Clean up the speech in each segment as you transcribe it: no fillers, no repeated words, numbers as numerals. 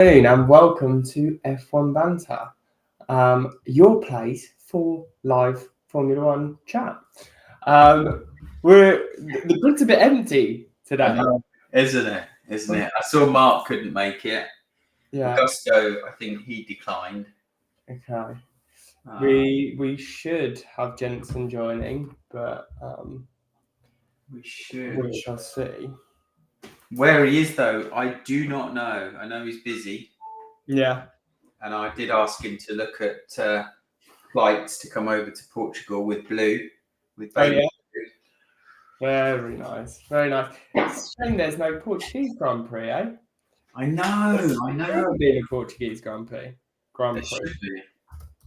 And welcome to F1 Banter, your place for live Formula One chat. The grid's a bit empty I today. know, isn't it? Isn't it? I saw Mark couldn't make it. Yeah. Augusto, I think he declined. Okay. We should have Jensen joining, but We should. we shall see. Where he is, though, I do not know. I know he's busy, Yeah. and I did ask him to look at flights to come over to Portugal with Blue, with Oh baby. yeah. Very nice. Very nice. It's a shame there's no Portuguese Grand Prix, eh? I know. There be a Portuguese Grand Prix. There should be.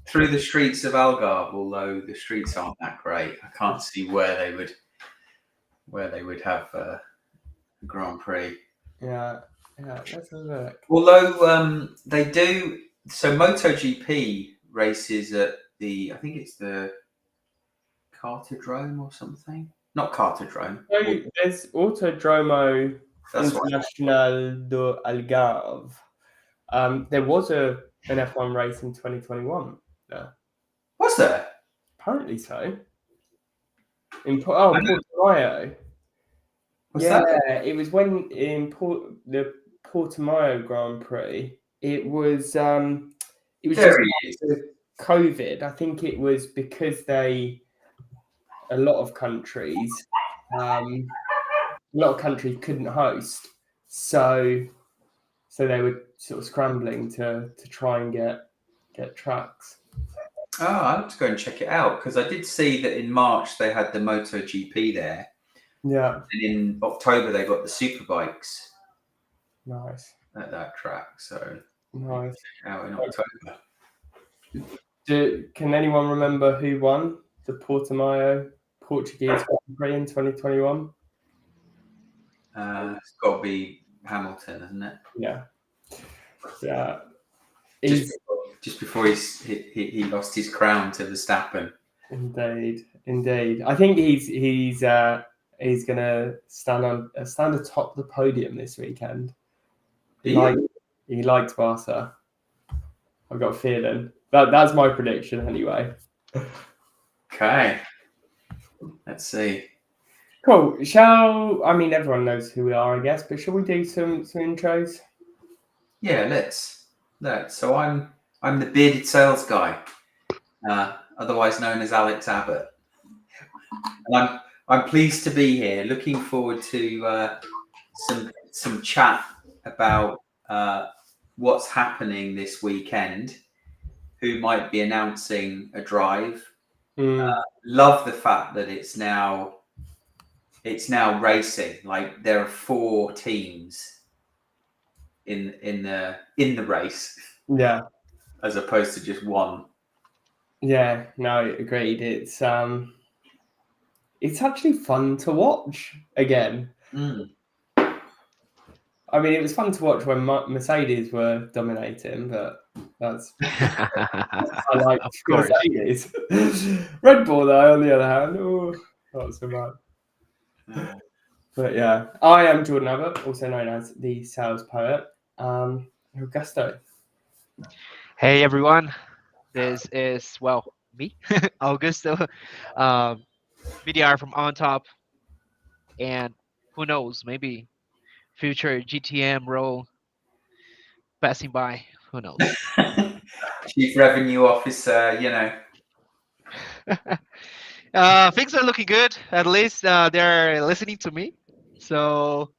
Through the streets of Algarve, although the streets aren't that great, I can't see where they would have a Grand Prix. Yeah, let's have a look. Although they do, so MotoGP races at I think it's the Cartodrome or something. Not Cartodrome. So there's Autodromo Internacional do Algarve. There was an F1 race in 2021 there. Was there? Apparently so. In Portimao. It was when in the Portimao Grand Prix. It was just after COVID. I think it was because a lot of countries couldn't host, so they were sort of scrambling to try and get tracks. Oh, I have to go and check it out because I did see that in March they had the MotoGP there. Yeah. And in October they got the Superbikes. Nice. At that track, so nice. Out in October. Can anyone remember who won the Portimao Portuguese Grand Prix in 2021? It's got to be Hamilton, isn't it? Yeah. Yeah. Just before he lost his crown to Verstappen. Indeed. I think he's gonna stand atop the podium this weekend. He likes Barca. I've got a feeling that's my prediction anyway. Okay. Let's see. Cool. Everyone knows who we are, I guess, but shall we do some intros? Yeah, let's. So I'm the bearded sales guy, otherwise known as Alex Abbott. And I'm pleased to be here. Looking forward to some chat about what's happening this weekend. Who might be announcing a drive? Love the fact that it's now racing. Like there are 4 teams in the race. Yeah. As opposed to just one. Yeah, no, agreed. It's actually fun to watch again. I mean, it was fun to watch when Mercedes were dominating, but that's I like Mercedes. Red Bull, though, on the other hand, not so much. But yeah, I am Jordan Abbott, also known as the Sales Poet. Augusto. Hey everyone, this is me, Augusto, VDR from On Top, and who knows, maybe future GTM role passing by. Who knows? Chief Revenue Officer, Things are looking good. At least they're listening to me. So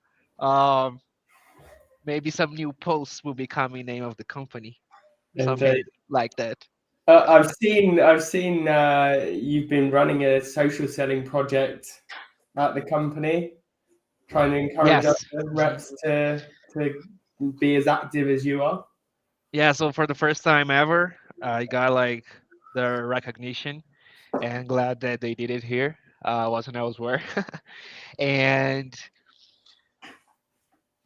maybe some new posts will become the name of the company. Something like that. I've seen you've been running a social selling project at the company, trying to encourage other reps to be as active as you are. Yeah, so for the first time ever, I got like the recognition, and glad that they did it here. Wasn't elsewhere, and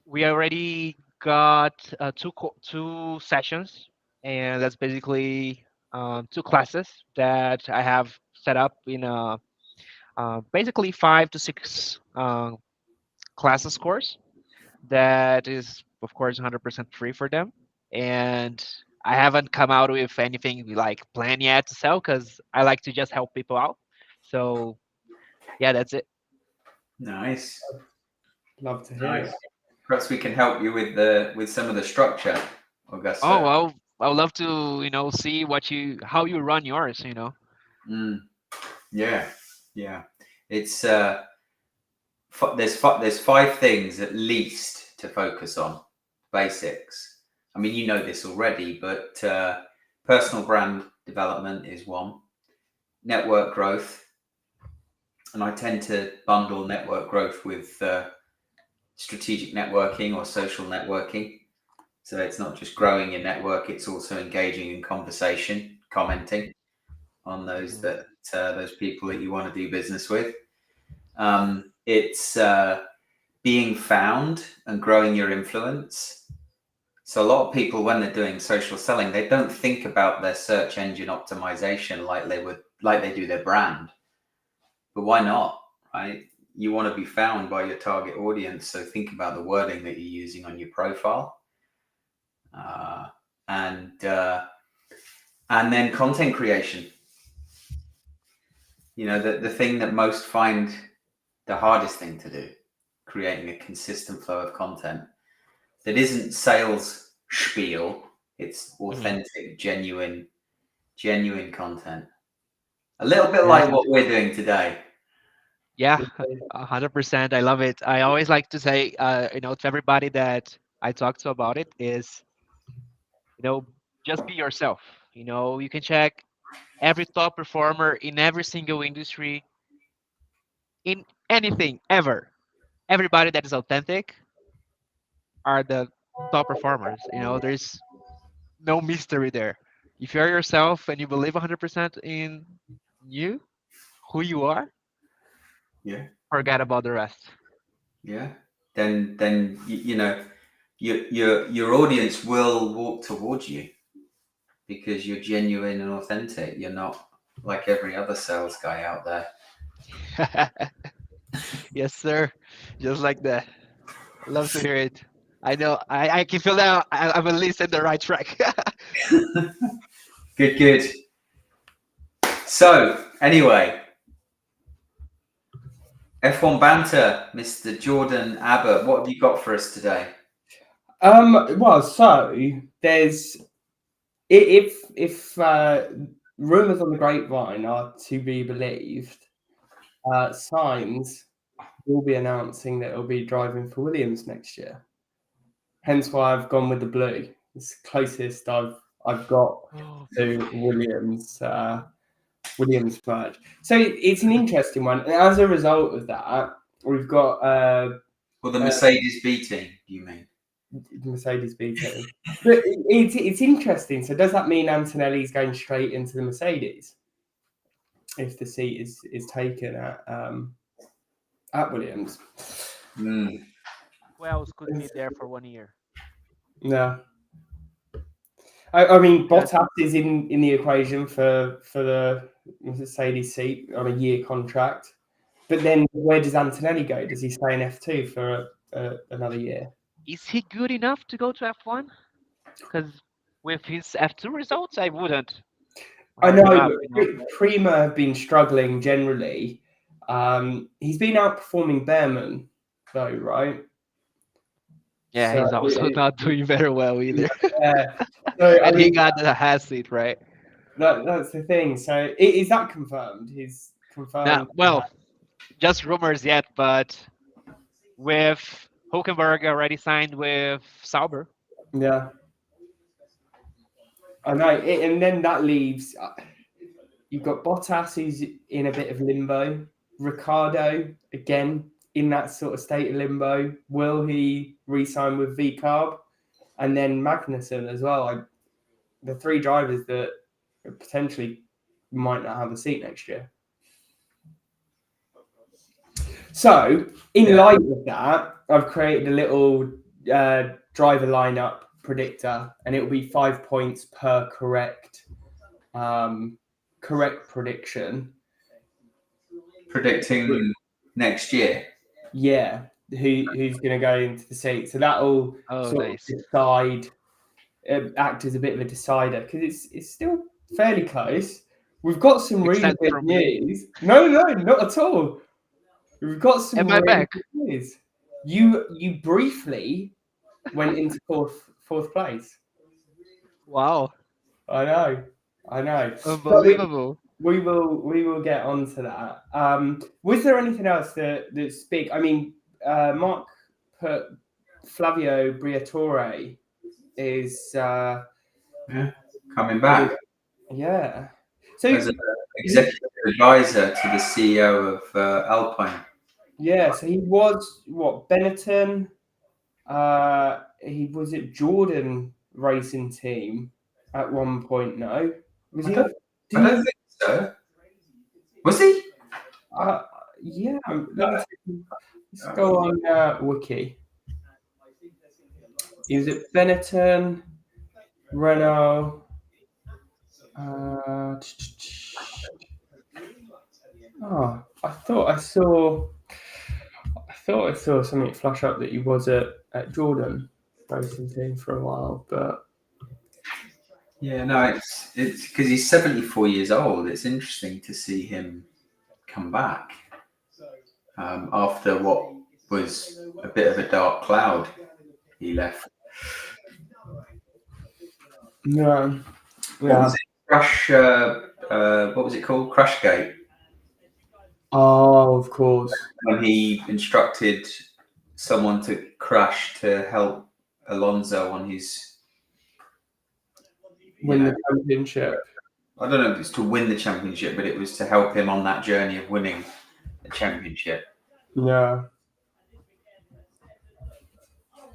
we already got two sessions, and that's basically 2 classes that I have set up in basically 5 to 6 classes course that is of course 100% free for them. and I haven't come out with anything like planned yet to sell because I like to just help people out. So yeah, that's it. Nice. Love to hear it. Perhaps we can help you with some of the structure, Augusto. Oh well, I would love to see how you run yours. Yeah. It's there's 5 things at least to focus on. Basics. I mean, you know this already, but personal brand development is one. Network growth, and I tend to bundle network growth with strategic networking or social networking. So it's not just growing your network; it's also engaging in conversation, commenting on those those people that you want to do business with. It's being found and growing your influence. So a lot of people, when they're doing social selling, they don't think about their search engine optimization like they do their brand. But why not, right? You want to be found by your target audience, so think about the wording that you're using on your profile, and then content creation. The thing that most find the hardest thing to do, creating a consistent flow of content that isn't sales spiel. It's authentic, genuine content. A little bit like what we're doing today. Yeah, 100%. I love it. I always like to say, to everybody that I talk to about it is, just be yourself. You can check every top performer in every single industry, in anything ever. Everybody that is authentic are the top performers. There's no mystery there. If you're yourself and you believe 100% in you, who you are, Yeah. forget about the rest. Yeah. Then your audience will walk towards you because you're genuine and authentic. You're not like every other sales guy out there. Yes, sir. Just like that. Love to hear it. I know. I can feel that I'm at least in the right track. Good. So anyway, F1 Banter, Mr. Jordan Abbott, what have you got for us today? Well, so there's if rumors on the grapevine are to be believed, Sainz will be announcing that he'll be driving for Williams next year. Hence why I've gone with the blue. It's the closest I've got to Williams merge. So it's an interesting one. And as a result of that, we've got well, the Mercedes B team, you mean? Mercedes B team. But it's interesting. So does that mean Antonelli's going straight into the Mercedes if the seat is taken at Williams? Who else could be there for 1 year? No. I mean, Bottas is in the equation for the Mercedes seat on a year contract. But then where does Antonelli go? Does he stay in F2 for another year? Is he good enough to go to F1? Because with his F2 results, I wouldn't. I know, Prima have been struggling generally. He's been outperforming Behrman, though, right? Yeah, so, he's also not doing very well either. So, he got the Haas seat, right? That's the thing. So is that confirmed? He's confirmed. Well, just rumors yet, but with Hulkenberg already signed with Sauber. Yeah. I know. And then that leaves... You've got Bottas, who's in a bit of limbo. Ricciardo, again, in that sort of state of limbo. Will he re-sign with V-Carb? And then Magnussen as well. The 3 drivers that potentially might not have a seat next year. So, in light of that, I've created a little driver lineup predictor, and it will be 5 points per correct prediction. Predicting next year. Yeah, who's going to go into the seat. So that'll decide act as a bit of a decider because it's still fairly close. We've got some really Except good from me. news. No, not at all. We've got some Am I really back? good news. You briefly went into fourth place. Wow, I know. But unbelievable. we will get onto that. Was there anything else that's big? I mean, Mark put Flavio Briatore is Coming back yeah. So as an executive advisor to the CEO of Alpine. yeah, so he was what Benetton. He was at Jordan Racing Team at one point. No, was he? I don't think so. Was he? Yeah. Let's go on Wiki. He was at Benetton, Renault. Oh, I thought I saw something flash up that he was at Jordan Racing Team for a while, but Yeah, no, it's because he's 74 years old. It's interesting to see him come back after what was a bit of a dark cloud. He left. yeah. What was it? Crash. What was it called? Crashgate. Oh, of course. When he instructed someone to crash to help Alonso on his Win the championship. I don't know if it's to win the championship, but it was to help him on that journey of winning the championship. Yeah.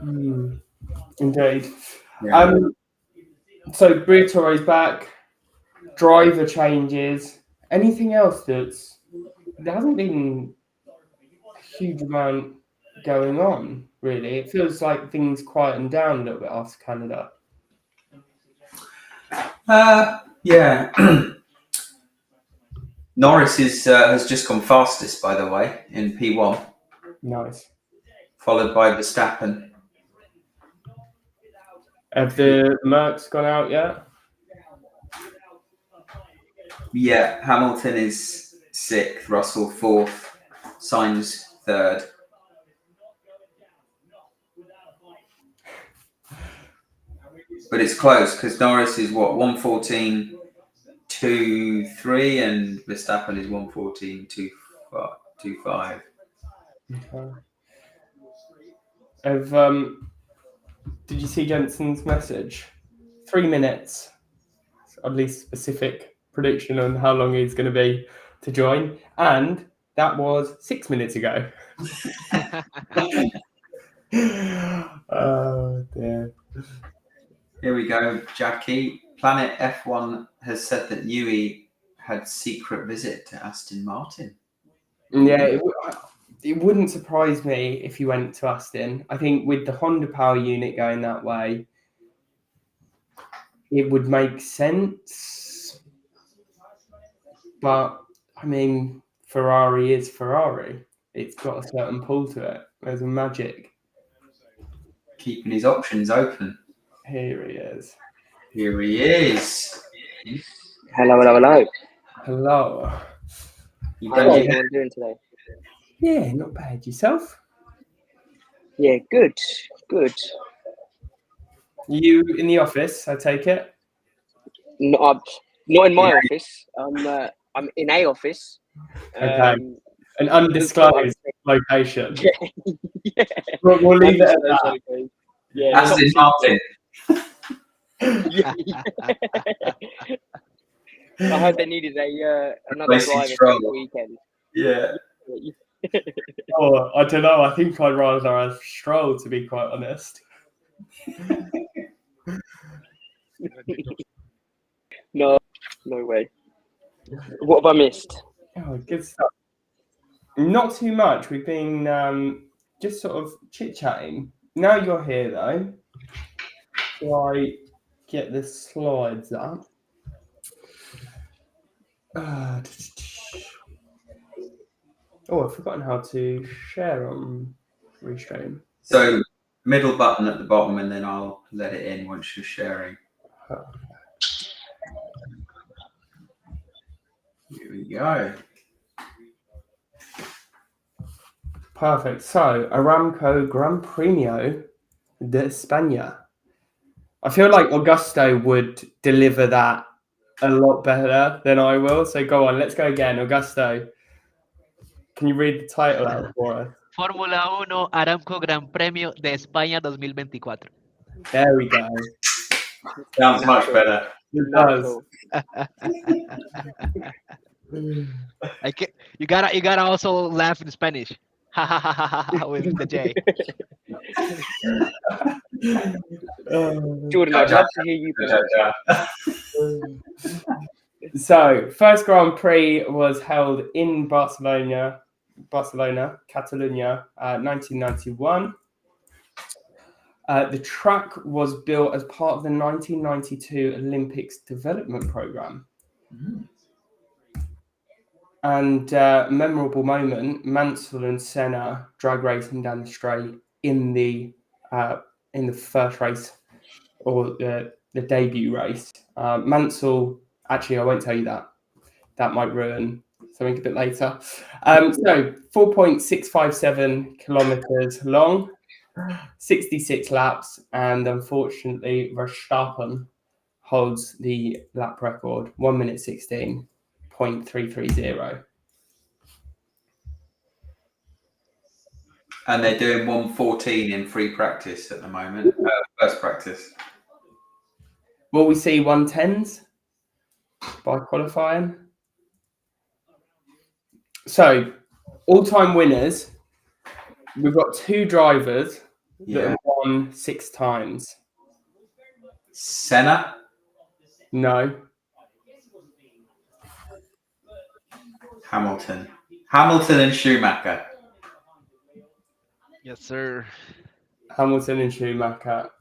Indeed. Yeah. So Briatore's back. Driver changes. Anything else there hasn't been a huge amount going on, really. It feels like things quietened down a little bit after Canada. Yeah. Norris has just gone fastest, by the way, in P1. Nice. Followed by Verstappen. Have the Mercs gone out yet? Yeah, Hamilton is 6th, Russell 4th, Sainz 3rd. But it's close because Norris is 1:14.23 and Verstappen is 1:14.25. Okay. Did you see Jensen's message? 3 minutes. At least specific prediction on how long he's going to be to join, and that was 6 minutes ago. Oh dear. Here we go, Jackie. Planet F1 has said that Newey had secret visit to Aston Martin. Yeah, it wouldn't surprise me if he went to Aston. I think with the Honda power unit going that way, it would make sense. But I mean, Ferrari is Ferrari. It's got a certain pull to it. There's a magic. Keeping his options open. Here he is. Here he is. Hello. Hello. How are you doing today? Yeah, not bad. Yourself? Yeah, good. You in the office, I take it? Not in my office. I'm in a office. Okay. An undisclosed location. Yeah. We'll leave it at that. Yeah, Aston Martin. Yeah. I heard they needed another driver for the weekend. Yeah. Oh, I don't know. I think I'd rather have Stroll, to be quite honest. No way. What have I missed? Oh, good stuff. Not too much. We've been just sort of chit-chatting. Now you're here, though. Shall I get the slides up? Oh, I've forgotten how to share on Restream. So middle button at the bottom, and then I'll let it in once you're sharing. Here we go. Perfect. So, Aramco Gran Premio de España. I feel like Augusto would deliver that a lot better than I will. So go on, let's go again. Augusto, can you read the title out for us? Fórmula 1 Aramco Gran Premio de España 2024. There we go. Sounds much better. It does. You gotta also laugh in Spanish. With the J. Jordan, I'd love to hear you pronounce. So, first Grand Prix was held in Barcelona, Catalonia, 1991. The track was built as part of the 1992 Olympics development program. And memorable moment, Mansell and Senna drag racing down the straight in the first race, or the debut race. Mansell, actually, I won't tell you that. That might ruin something a bit later. So 4.657 kilometers long, 66 laps, and unfortunately, Verstappen holds the lap record, 1 minute 16.330. And they're doing 1:14 in free practice at the moment. First practice. Will we see 110s by qualifying? So, all-time winners, we've got two drivers that have won 6 times. Senna? No. Hamilton. Hamilton and Schumacher. Yes, sir. Hamilton and Schumacher.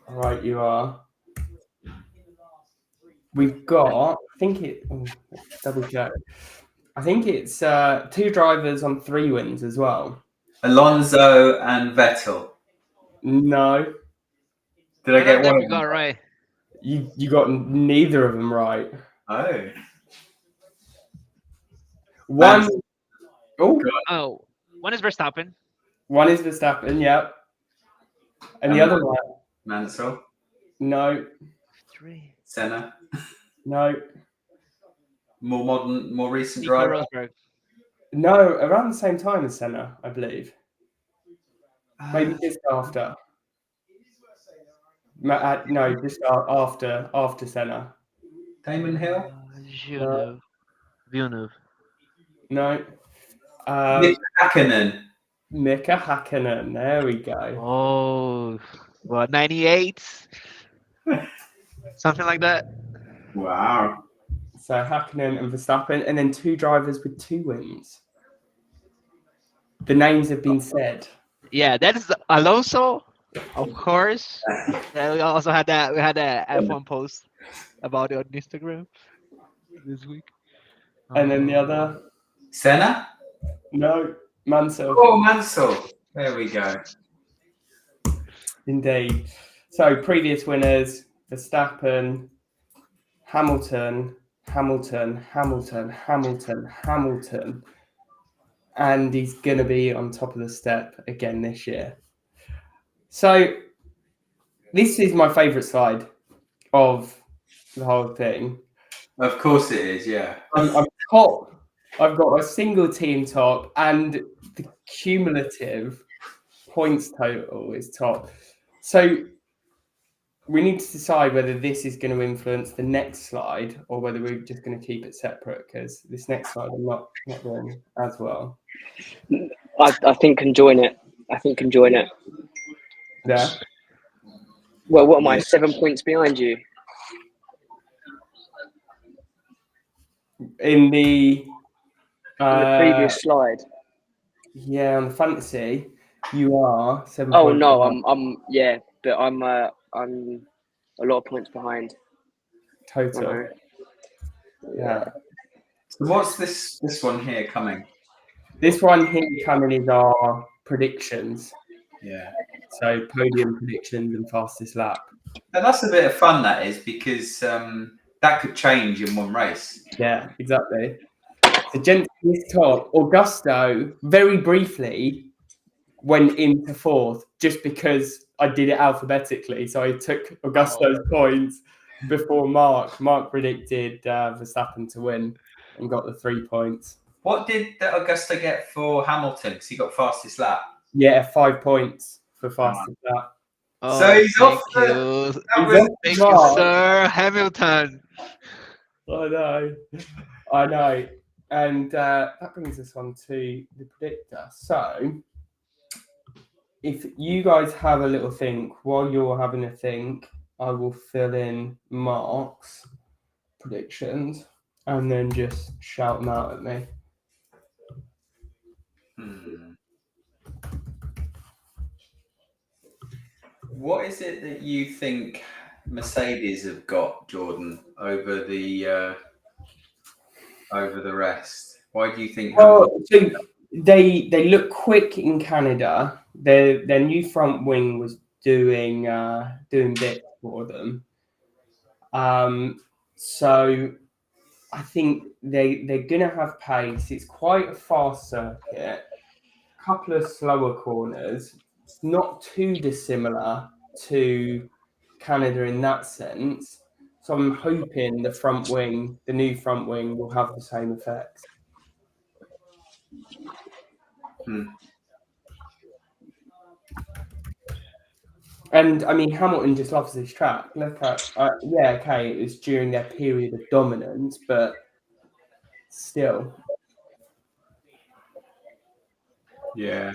Right, you are. We've got, double check. I think it's 2 drivers on 3 wins as well. Alonso and Vettel. No. Did I get one? You got right. You got neither of them right. Oh. One. One is Verstappen. One is Verstappen, yep. And the other one? Mansell. No. 3. Senna. No. More modern, more recent Nico driver. Rosberg. No, around the same time as Senna, I believe. Maybe just after. No, just after Senna. Damon Hill. Villeneuve. No. Mika Hakkinen. Mika Hakkinen. There we go. Oh, what, 98? Something like that. Wow. So Hakkinen and Verstappen, and then 2 drivers with 2 wins. The names have been said. Yeah, that is Alonso, of course. We also had that. We had a F1 post about it on Instagram this week. And then the other? Senna? No, Mansell. Oh, Mansell. There we go. Indeed. So previous winners, Verstappen, Hamilton, and he's going to be on top of the step again this year. So this is my favourite slide of the whole thing. Of course it is, yeah. I'm top. I've got a single team top, and the cumulative points total is top. So we need to decide whether this is going to influence the next slide or whether we're just going to keep it separate, because this next slide I'm not doing as well. I think can join it. Yeah. Well, what am I? 7 points behind you? In the previous slide. Yeah, on the fantasy, you are 7 Oh points no, behind. but I'm a lot of points behind. Total. Yeah. So what's this one here coming? This one here coming is our predictions. Yeah. So podium predictions and fastest lap. And that's a bit of fun, that is, because that could change in one race. Yeah, exactly. So gents, this top, Augusto very briefly went into fourth just because I did it alphabetically. So I took Augusto's points before Mark. Mark predicted Verstappen to win and got the 3 points. What did Augusto get for Hamilton? Because he got fastest lap. Yeah, 5 points for fastest lap. Oh, So he's off you. Thank you, Mark. sir. Hamilton. I know. And that brings us on to the predictor. So if you guys have a little think, while you're having a think, I will fill in Mark's predictions and then just shout them out at me. What is it that you think Mercedes have got, Jordan, over the rest? Why do you think? Well, so they look quick in Canada. Their new front wing was doing bits for them. So I think they're gonna have pace. It's quite a fast circuit. A couple of slower corners. It's not too dissimilar to Canada in that sense. So I'm hoping the new front wing, will have the same effects. And I mean, Hamilton just loves this track. Look at, it was during their period of dominance, but still. Yeah.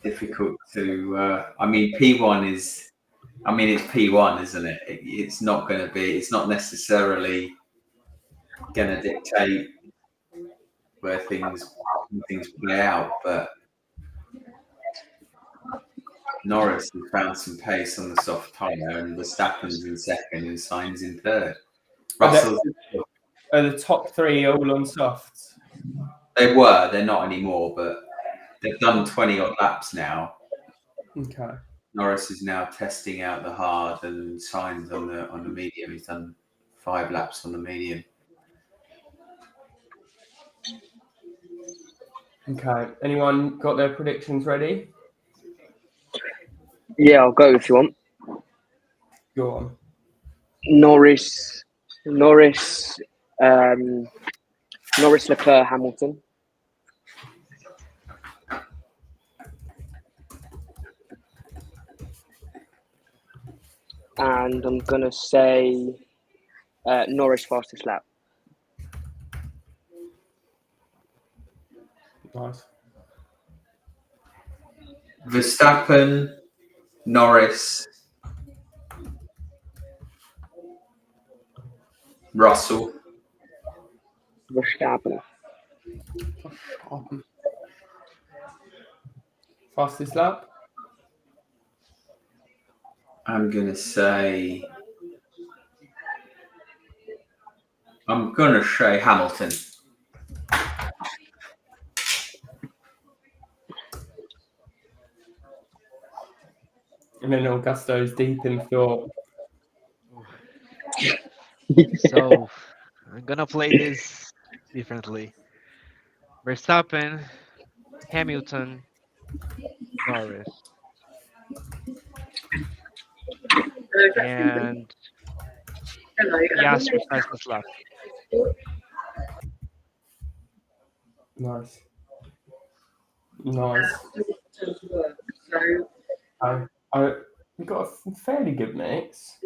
Difficult to. I mean, P1 is. I mean, it's P1, isn't it? It's not going to be. It's not necessarily going to dictate where things play out, but Norris has found some pace on the soft tyre, and Verstappen's in second, and Sainz in third. Russell. Are the top three all on softs? They were. They're not anymore, but they've done 20 odd laps now. Okay. Norris is now testing out the hard, and Sainz on the medium. He's done 5 laps on the medium. Okay. Anyone got their predictions ready? Yeah, I'll go if you want. Go on. Norris, Leclerc, Hamilton. And I'm gonna say Norris fastest lap. Nice. Verstappen, Norris, Russell. Verstappen. Fastest lap? I'm gonna say Hamilton. And then Augusto's deep in thought. So I'm gonna play this differently. Verstappen, Hamilton, Norris, and Piastri fastest lap. Nice. We got a fairly good mix.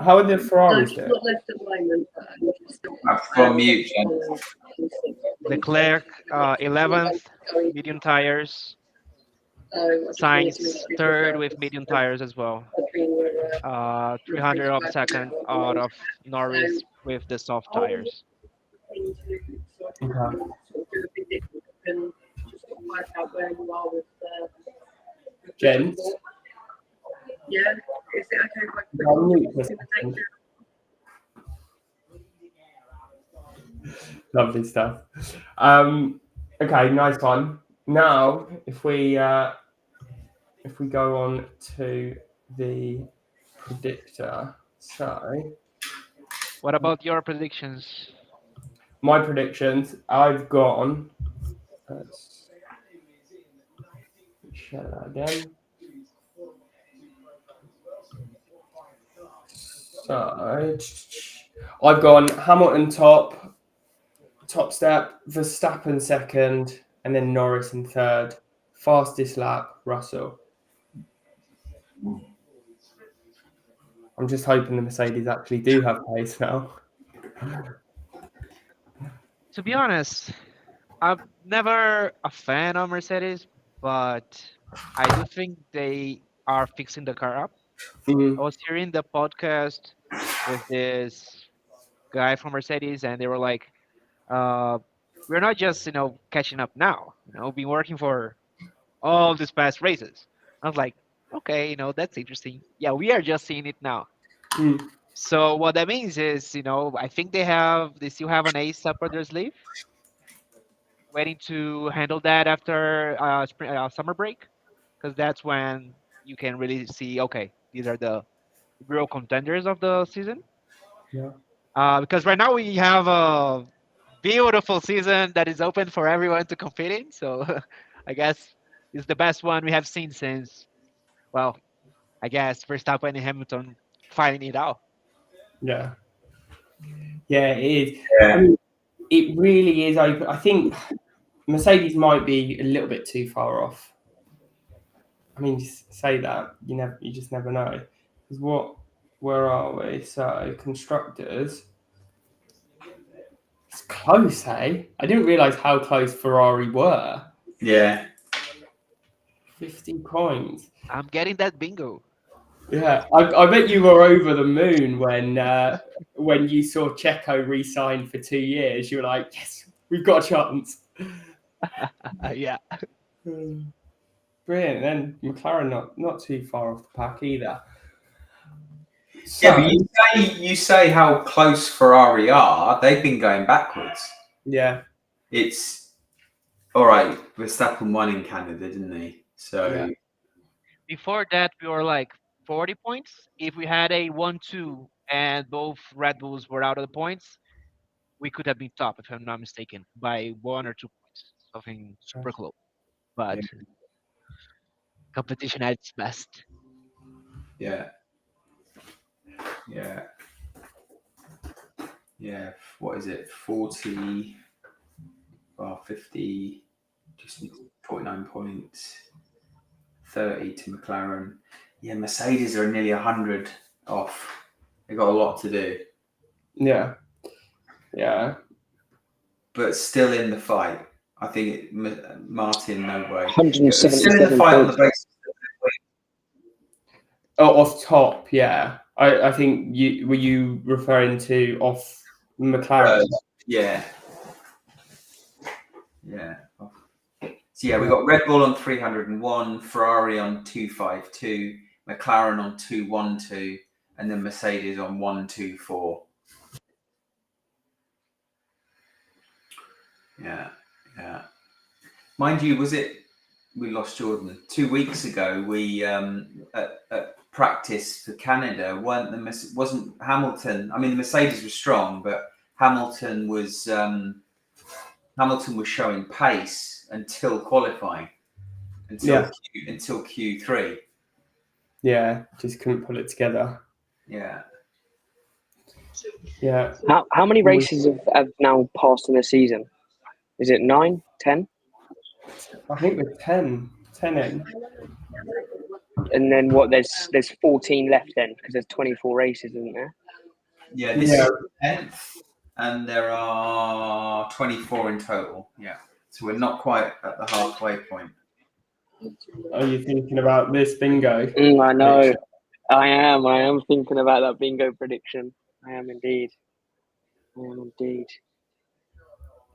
How are the Ferraris doing? I've got mute. Leclerc, 11th, medium tires. Sainz, third with medium tires as well. 300 of second out of Norris with the soft tires. Okay. Gents? Yeah, is it okay if I I'll mute for a second. Lovely stuff. Okay, nice one. Now, if we go on to the predictor, so What about your predictions? my predictions, I've gone. Let's share that again. So I've gone Hamilton top step, Verstappen second, and then Norris in third. Fastest lap, Russell. I'm just hoping the Mercedes actually do have pace now. To be honest, I'm never a fan of Mercedes, but I do think they are fixing the car up. Mhm. I was hearing the podcast with this guy from Mercedes, and they were like, uh, "We're not just catching up now. Been working for all these past races." I was like, "Okay, that's interesting. Yeah, we are just seeing it now." Mm. So what that means is, I think they still have an ace up their sleeve, waiting to handle that after summer break, because that's when you can really see, okay, these are the real contenders of the season. Yeah. Because right now we have a beautiful season that is open for everyone to compete in. So I guess it's the best one we have seen since, well, I guess Verstappen and Hamilton fighting it out. Yeah. Yeah, it is. I Yeah. mean, it really is open. I think Mercedes might be a little bit too far off. I mean, just say that you just never know. Because where are we? So constructors, it's close, hey? I didn't realize how close Ferrari were. Yeah. 50 points. I'm getting that bingo. Yeah, I bet you were over the moon when you saw Checo re-sign for 2 years. You were like, yes, we've got a chance. Yeah. Brilliant. Then McLaren not too far off the pack either. So, Yeah, but you say how close Ferrari are. They've been going backwards. yeah, It's all right. Verstappen won in Canada, didn't he? So Yeah. Before that, we were like 40 points. If we had a 1-2 and both Red Bulls were out of the points, we could have been top, if I'm not mistaken, by 1 or 2 points. Something super close. But Yeah. competition at its best. yeah, yeah, yeah. What is it? 40, well, 50, just 49 points. 30 to McLaren. Yeah, Mercedes are nearly 100 off. They've got a lot to do, yeah, but still in the fight. I think Martin, no way. 177 Still in the fight on the points. basis. Oh, off top, yeah. I think were you referring to off McLaren? Yeah. Yeah. So yeah, we got Red Bull on 301, Ferrari on 252, McLaren on 212, and then Mercedes on 124. Yeah, yeah. Mind you, we lost Jordan 2 weeks ago? We at practice for Canada wasn't Hamilton. I mean, the Mercedes was strong, but Hamilton was showing pace until qualifying, until Q3. Yeah, just couldn't pull it together. Yeah. Yeah. How many races have now passed in the season? Is it 9, 10? I think we're 10 in. And then what? There's 14 left then because there's 24 races, isn't there? Yeah, this is 10th, and there are 24 in total. Yeah, so we're not quite at the halfway point. Are you thinking about this bingo? I know. Prediction? I am thinking about that bingo prediction. I am indeed.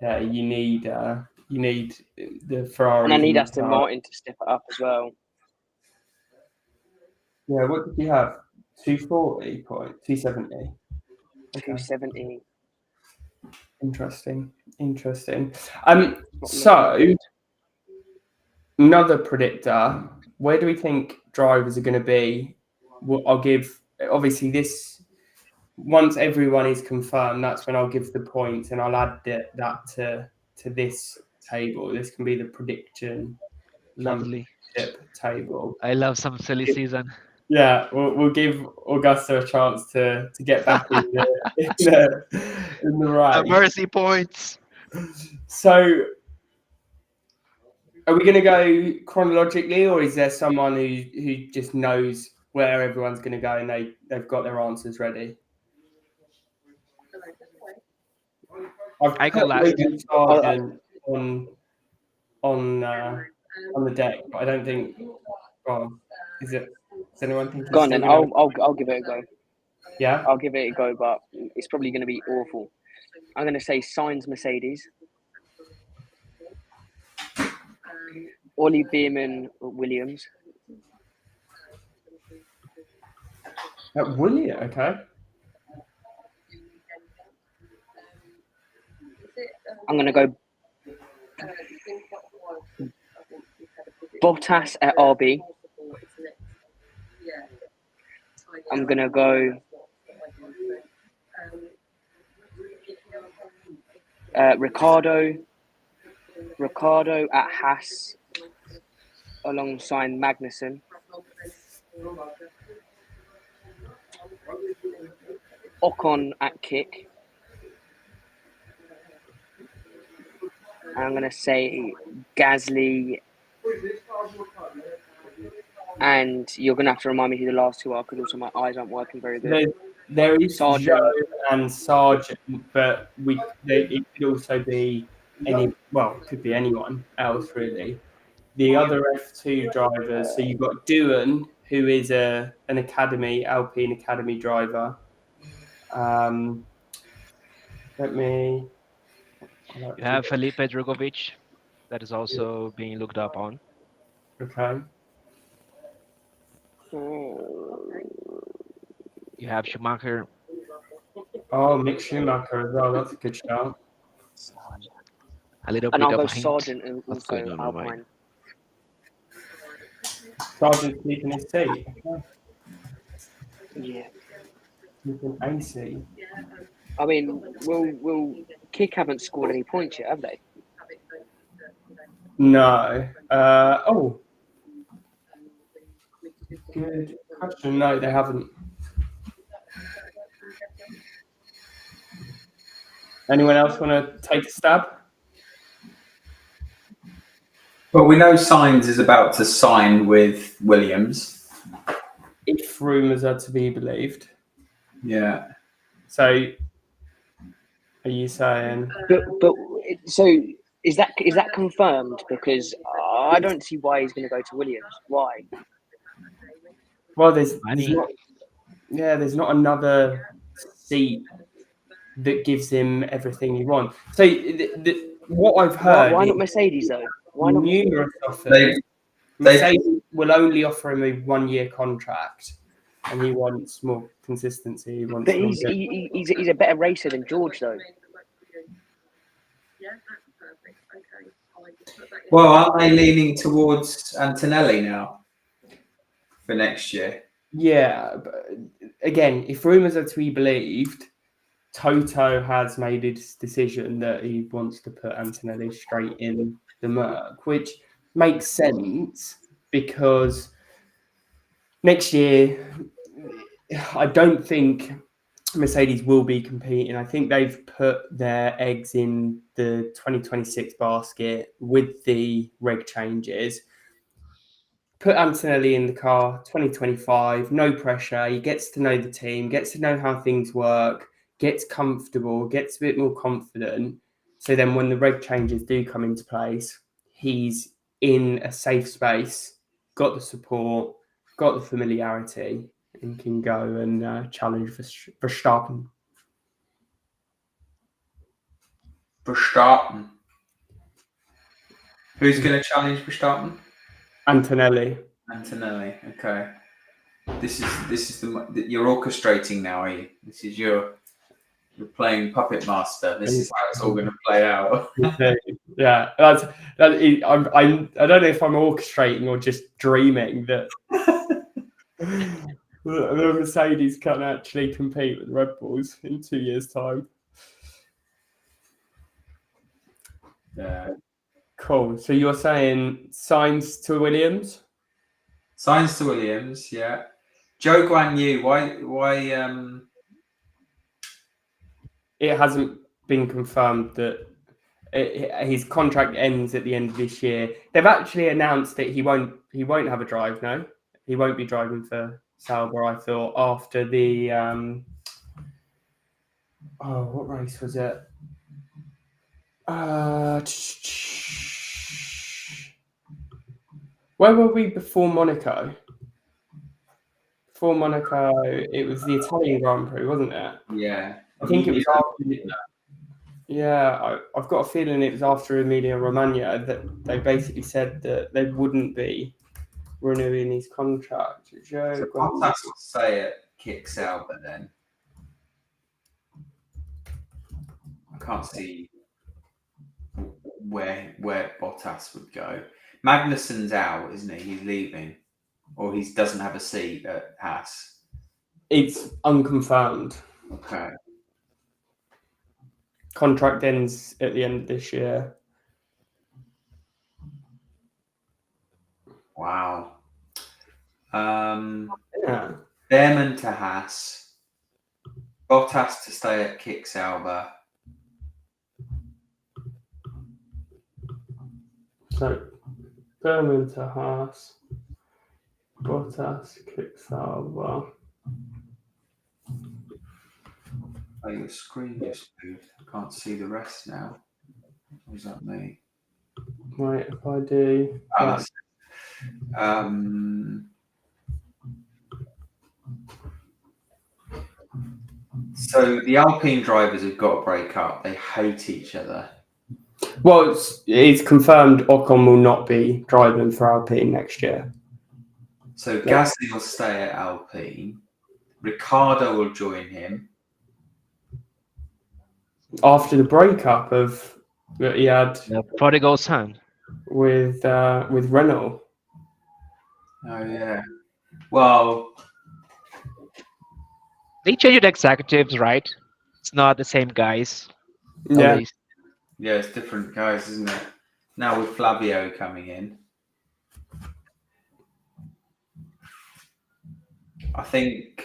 Yeah, you need the Ferrari. And I need Aston Martin to step it up as well. Yeah, what did you have? 240 point, 270. Okay. 270. Interesting. So another predictor. Where do we think drivers are going to be? Well, I'll give obviously this once everyone is confirmed. That's when I'll give the points and I'll add that to this table. This can be the prediction Totally. table. I love some silly season. Yeah, we'll give Augusta a chance to get back in the race. Mercy points. So, are we going to go chronologically, or is there someone who just knows where everyone's going to go and they've got their answers ready? I go last. Sargent on the deck, but I don't think. Well, is it? Does anyone think? Go on then. I'll give it a go. Yeah. I'll give it a go, but it's probably going to be awful. I'm going to say Sainz Mercedes, Ollie Beerman Williams, William, okay. I'm going to go Bottas at RB. I'm going to go Ricardo at Haas alongside Magnussen. Ocon at Kick. I'm going to say Gasly, and you're going to have to remind me who the last two are because also my eyes aren't working very good. There is Sargent. Joe and Sargent, but it could also be could be anyone else really. The other F2 drivers, so you've got Doohan, who is an Alpine Academy driver. You have Felipe Drugovich, that is also being looked up on. Okay. You have Schumacher. Oh, Mick Schumacher as well. That's a good shout. A little and bit I'll of go a hint. Sargent and What's also going on, Alpine. Sargent's keeping his seat. Okay. Yeah. Keeping AC. I mean, will Kick haven't scored any points yet, have they? No. Good question. No, they haven't. Anyone else want to take a stab? Well, we know Sainz is about to sign with Williams. If rumours are to be believed. Yeah. So, are you saying? But so is that confirmed? Because I don't see why he's going to go to Williams. Why? Well, there's not another seat that gives him everything he wants. So, what I've heard. Why not Mercedes though? Why not numerous offers? Mercedes will only offer him a 1-year contract, and he wants more consistency. But he's a better racer than George though. Well, aren't they leaning towards Antonelli now for next year? Yeah, but again, if rumours are to be believed, Toto has made his decision that he wants to put Antonelli straight in the Merc, which makes sense because next year, I don't think Mercedes will be competing. I think they've put their eggs in the 2026 basket with the reg changes. Put Antonelli in the car 2025, no pressure. He gets to know the team, gets to know how things work, gets comfortable, gets a bit more confident. So then when the reg changes do come into place, he's in a safe space, got the support, got the familiarity, and can go and challenge Verstappen. Verstappen. Who's going to challenge Verstappen? Antonelli. Okay. This is you're orchestrating now, are you? This is your We're playing Puppet Master. This is how it's all going to play out. Yeah, I don't know if I'm orchestrating or just dreaming that the Mercedes can actually compete with Red Bulls in 2 years' time. Yeah. Cool. So you're saying Sainz to Williams? Sainz to Williams, yeah. Zhou Guanyu, why It hasn't been confirmed that his contract ends at the end of this year. They've actually announced that he won't have a drive. No, he won't be driving for Sauber. I thought after the what race was it? Where were we before Monaco? Before Monaco, it was the Italian Grand Prix, wasn't it? Yeah. I think it was after. Yeah, I've got a feeling it was after Emilia Romagna that they basically said that they wouldn't be renewing his contract. So Bottas will say it kicks out, but then I can't see where Bottas would go. Magnussen's out, isn't he? He's leaving, or he doesn't have a seat at Haas. It's unconfirmed. Okay. Contract ends at the end of this year. Wow. Yeah. Behrman to Haas. Bottas to stay at Kick Sauber. So, Berman to Haas. Bottas, Kick Sauber. Oh, your screen just moved. I can't see the rest now. Or is that me? Right, if I do. So the Alpine drivers have got to break up. They hate each other. Well, it's confirmed Ocon will not be driving for Alpine next year. So Gasly will stay at Alpine. Ricciardo will join him. After the breakup that he had The prodigal son. with Renault. Oh yeah. Well, They changed the executives, right? It's not the same guys. at Yeah. least. yeah, it's different guys, isn't it? Now with Flavio coming in. I think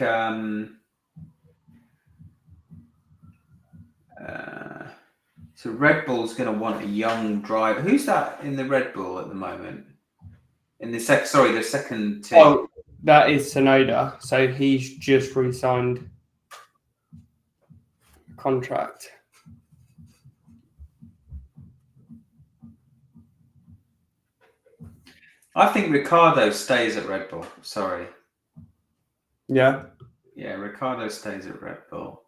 so Red Bull's going to want a young driver. Who's that in the Red Bull at the moment? In the the second team. Oh, that is Sonoda. So he's just re-signed a contract. I think Ricciardo stays at Red Bull. Sorry. Yeah. Yeah, Ricciardo stays at Red Bull.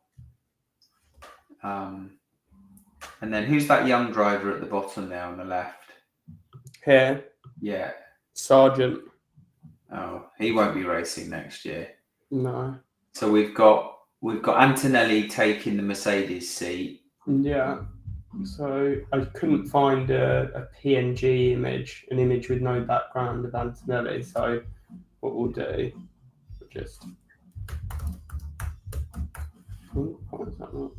And then who's that young driver at the bottom there on the left? Here. Yeah. Sargent. Oh, he won't be racing next year. No. So we've got Antonelli taking the Mercedes seat. Yeah. So I couldn't find a PNG image, an image with no background of Antonelli. So what we'll do, we'll just. Oh, what is that not?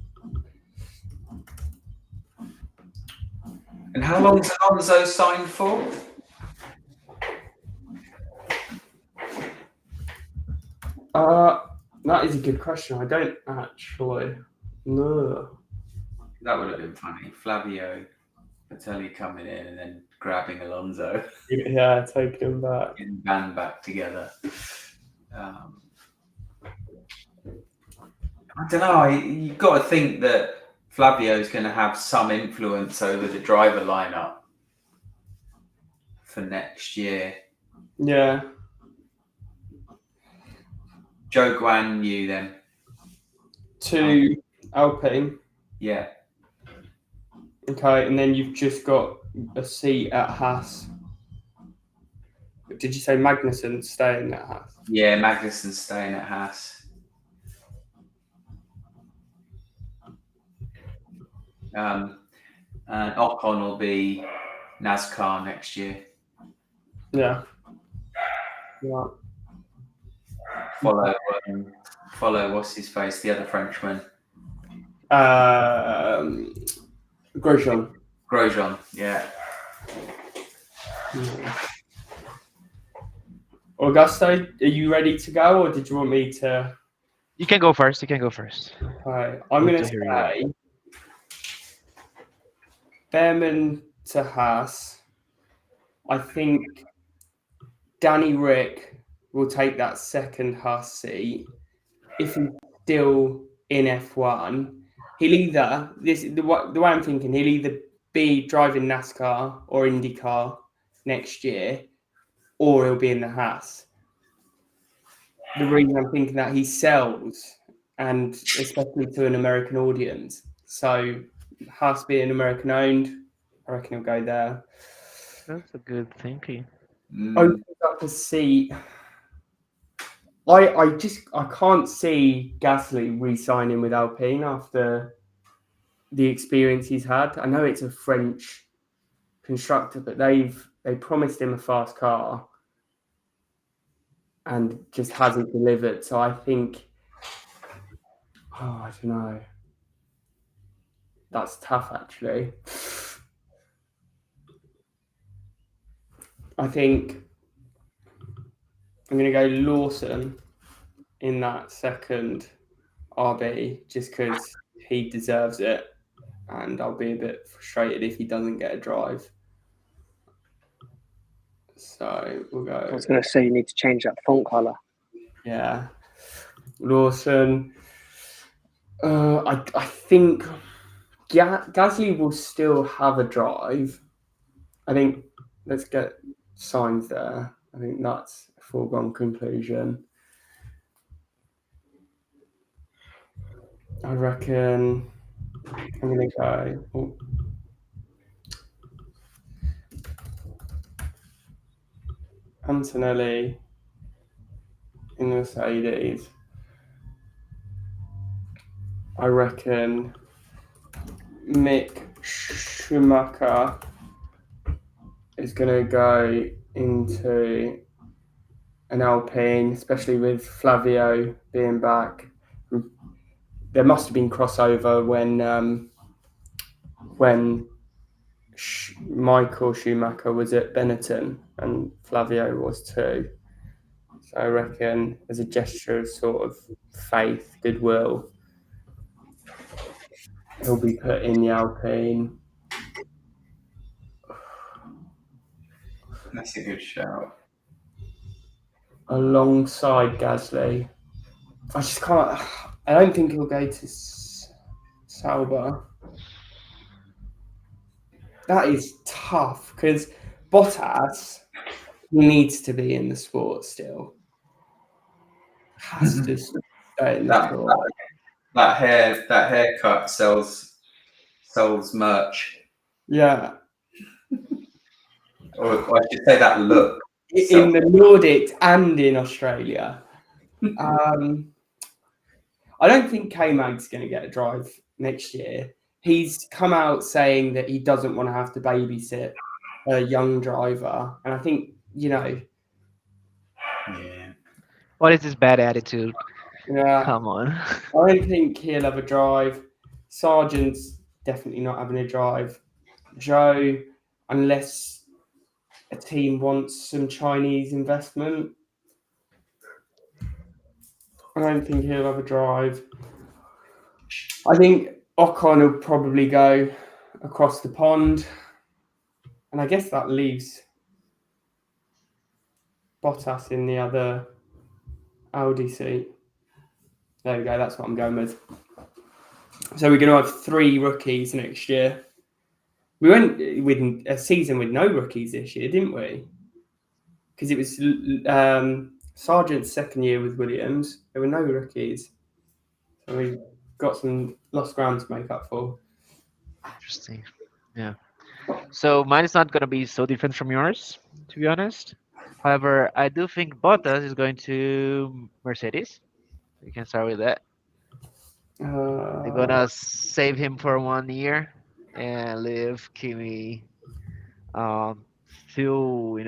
And how long is Alonso signed for? That is a good question. I don't actually know. That would have been funny. Flavio Fratelli coming in and then grabbing Alonso. Yeah, taking him back. Getting band back together. I don't know. You've got to think that Flavio's going to have some influence over the driver lineup for next year. Yeah. Zhou Guanyu then. To Alpine. Yeah. Okay, and then you've just got a seat at Haas. Did you say Magnussen staying at Haas? Yeah, Magnussen's staying at Haas. And Ocon will be NASCAR next year. Yeah. Yeah. Follow what's his face, the other Frenchman. Grosjean. Grosjean, yeah. Augusto, are you ready to go, or did you want me to? You can go first. You can go first. Okay, I'm Love going to to hear you. say Behrman to Haas. I think Danny Rick will take that second Haas seat. If he's still in F1, he'll either the way I'm thinking, he'll either be driving NASCAR or IndyCar next year, or he'll be in the Haas. The reason I'm thinking that, he sells, and especially to an American audience. So Haas being American owned, I reckon he'll go there. That's a good thinking. Opens up a seat. I can't see Gasly re-signing with Alpine after the experience he's had. I know it's a French constructor, but they promised him a fast car and just hasn't delivered. So I think, I don't know. That's tough, actually. I think I'm going to go Lawson in that second RB just because he deserves it, and I'll be a bit frustrated if he doesn't get a drive. So we'll go. I was going to say you need to change that font color. Yeah, Lawson. I think Gasly will still have a drive. I think let's get Sainz there. I think that's a foregone conclusion. I reckon I'm going to go. Antonelli in the Mercedes. I reckon Mick Schumacher is going to go into an Alpine, especially with Flavio being back. There must have been crossover when Michael Schumacher was at Benetton and Flavio was too. So I reckon as a gesture of sort of faith, goodwill, he'll be put in the Alpine. That's a good shout. Alongside Gasly. I just can't. I don't think he'll go to Sauber. That is tough because Bottas needs to be in the sport still. Has to stay in the sport. That haircut sells merch. Yeah. Or I should say that look. In the Nordics and in Australia. I don't think K-Mag's going to get a drive next year. He's come out saying that he doesn't want to have to babysit a young driver. And I think, Yeah. What is this bad attitude? yeah, Come on. I don't think he'll have a drive. Sargent's definitely not having a drive. Joe, unless a team wants some Chinese investment, I don't think he'll have a drive. I think Ocon will probably go across the pond. And I guess that leaves Bottas in the other Audi seat. There we go. That's what I'm going with. So we're going to have 3 rookies next year. We went with a season with no rookies this year, didn't we? Because it was Sargent's second year with Williams. There were no rookies. So we got some lost ground to make up for. Interesting. Yeah. So mine is not going to be so different from yours, to be honest. However, I do think Bottas is going to Mercedes. We can start with that. They're going to save him for 1 year. and leave Kimi still,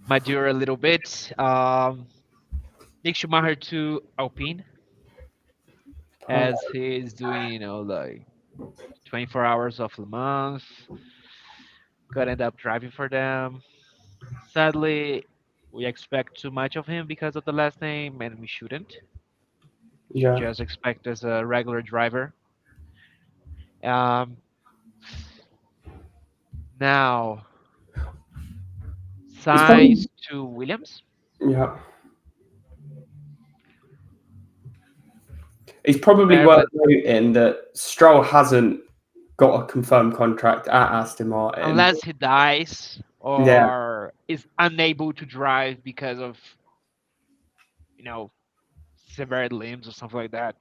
mature a little bit. Nick Schumacher to Alpine as he's doing, like 24 hours of Le Mans. Could end up driving for them. Sadly, we expect too much of him because of the last name, and we shouldn't. We should Yeah. just expect as a regular driver. Um, Now, It's probably Sainz to Williams. yeah. It's probably worth Behrman, noting that Stroll hasn't got a confirmed contract at Aston Martin. unless he dies Yeah, or is unable to drive because of, you know, severed limbs or something like that,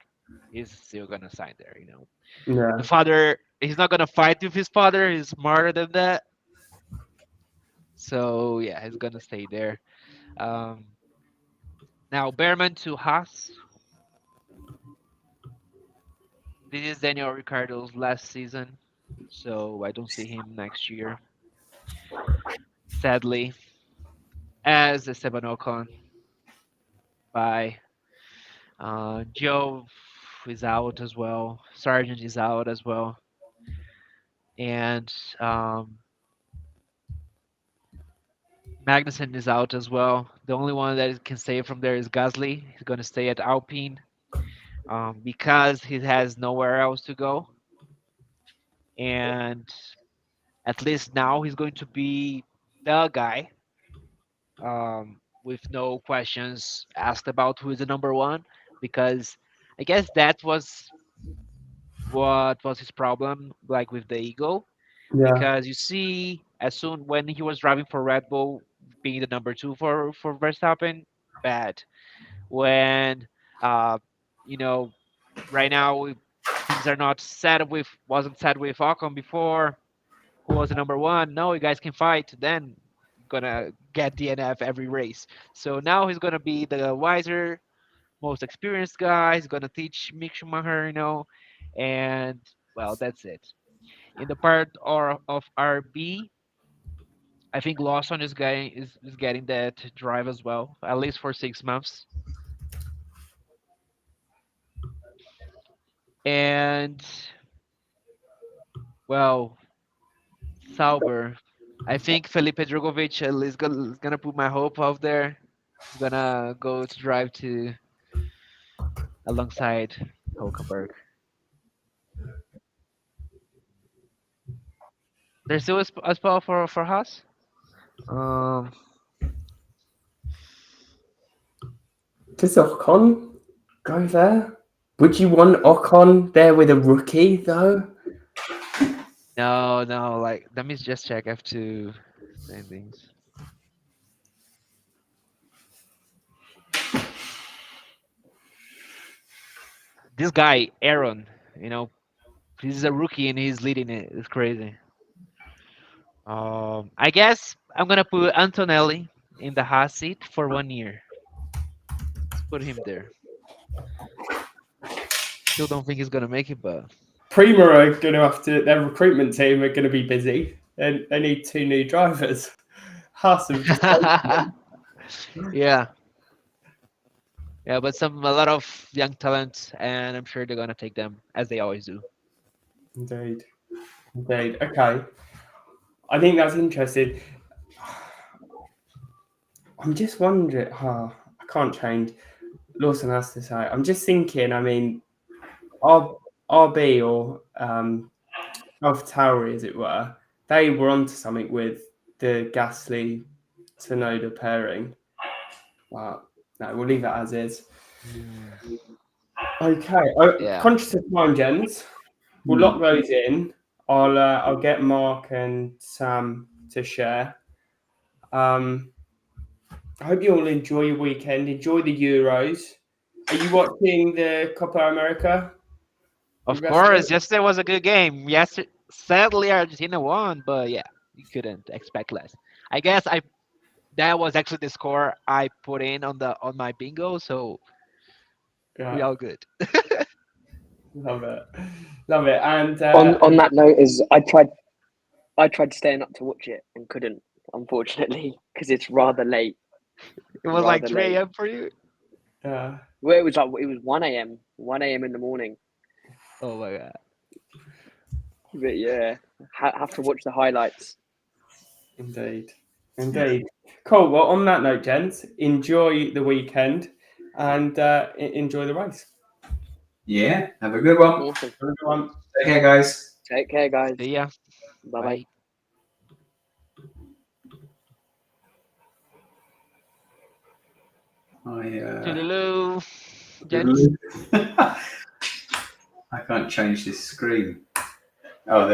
he's still gonna sign there. The yeah. father, he's not gonna fight with his father. He's smarter than that. So yeah, he's gonna stay there. Um, Now Behrman to Haas. This is Daniel Ricciardo's last season, so I don't see him next year. Sadly, as Esteban Ocon by Joe is out as well. Sargent is out as well, and um, Magnussen is out as well. The only one that can stay from there is Gasly. He's going to stay at Alpine because he has nowhere else to go, and at least now he's going to be the guy with no questions asked about who is the number one, because I guess that was what was his problem, like with the ego, Yeah, because you see, as soon when he was driving for Red Bull, being the number two for Verstappen, bad. When uh, you know, right now things are not set with wasn't set with Ocon before, who was the number one. No, you guys can fight. Then gonna get DNF every race. So now he's gonna be the wiser, most experienced guy. He's gonna teach Mick Schumacher, and well, that's it. In the part of RB, I think Lawson is getting that drive as well, at least for 6 months. And well, Sauber. I think Felipe Drogovic is gonna put my hope out there. He's gonna go to drive to alongside Hulkenberg. There's still a spot for Haas. Um, does Ocon go there? Would you want Ocon there with a rookie though? no, no. Like, let me just check F2 standings. This guy, Aaron, he's a rookie and he's leading it. It's crazy. I guess I'm gonna put Antonelli in the hot seat for 1 year. Let's put him there. Still don't think he's gonna make it, but Prima are going to have to. Their recruitment team are going to be busy, and they need 2 new drivers. Haas have just yeah, yeah. But a lot of young talent, and I'm sure they're gonna take them as they always do. indeed. Okay, I think that's interesting. I'm just wondering. I can't change. Lawson has to say. I'm just thinking. I mean, RB or AlphaTauri, as it were, they were onto something with the Gasly Tsunoda pairing. But no, we'll leave it as is. Okay, Yeah. conscious of time, gents. We'll lock those in. I'll get Mark and Sam to share. I hope you all enjoy your weekend. Enjoy the Euros. Are you watching the Copa America? Of course, yesterday was a good game. Yes, sadly Argentina won, but yeah, you couldn't expect less. I guess that was actually the score I put in on my bingo, so we Yeah. all good. Love it. Love it. And On that note, is I tried staying up to watch it and couldn't, unfortunately, because it's rather late. It was like Rather 3 late. a.m. for you. yeah, Well, it was 1 a.m. 1 a.m. in the morning. Oh my god. But yeah, have to watch the highlights. indeed. Cool. Well, on that note, gents, enjoy the weekend and enjoy the race. Yeah, have a good one. Awesome. Everyone. Take care, guys. Take care, guys. See ya. Bye bye. Bye. Toodaloo, gents. I can't change this screen. Oh, there.